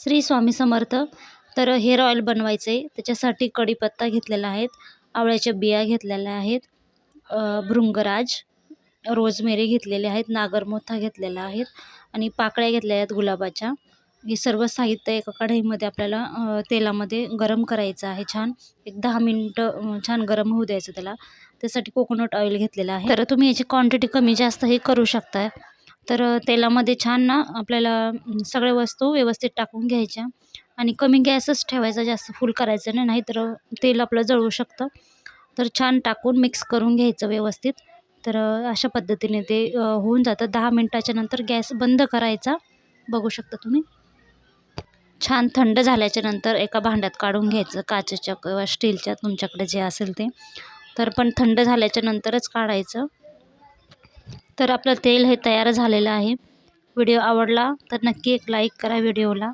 श्री स्वामी समर्थ. तर hair oil बनवायचं आहे. त्याच्यासाठी कढीपत्ता घेतलेला आहेत, आवळ्याच्या बिया घेतलेल्या आहेत, भृंगराज, रोजमेरी घेतलेले आहेत, नागरमोथा घेतलेला आहेत आणि पाकळ्या घेतलेल्या आहेत गुलाबाच्या. हे सर्व साहित्य एका कढईमध्ये आपल्याला तेलामध्ये गरम करायचं आहे. छान एक 10 मिनिटं छान गरम होऊ द्यायचं त्याला. त्यासाठी कोकोनट ऑइल घेतलेलं आहे. तर तुम्ही याची क्वांटिटी कमी जास्त हे करू शकता. तर तेलामध्ये छान ना आपल्याला सगळ्या वस्तू व्यवस्थित टाकून घ्यायच्या आणि कमी गॅसच ठेवायचा, जास्त फुल करायचं नाही, नाहीतर तेल आपलं जळू शकतं. तर छान टाकून मिक्स करून घ्यायचं व्यवस्थित. तर अशा पद्धतीने ते होऊन जातं. 10 मिनिटाच्या नंतर गॅस बंद करायचा. बघू शकता तुम्ही. छान थंड झाल्याच्या नंतर एका भांड्यात काढून घ्यायचं, काचेच्या किंवा स्टीलच्या तुमच्याकडे जे असेल ते. तर पण थंड झाल्याच्या नंतरच काढायचं. तर आपलं तेल हे तयार झालेलं आहे. व्हिडिओ आवडला तर नक्की एक लाईक करा व्हिडिओला.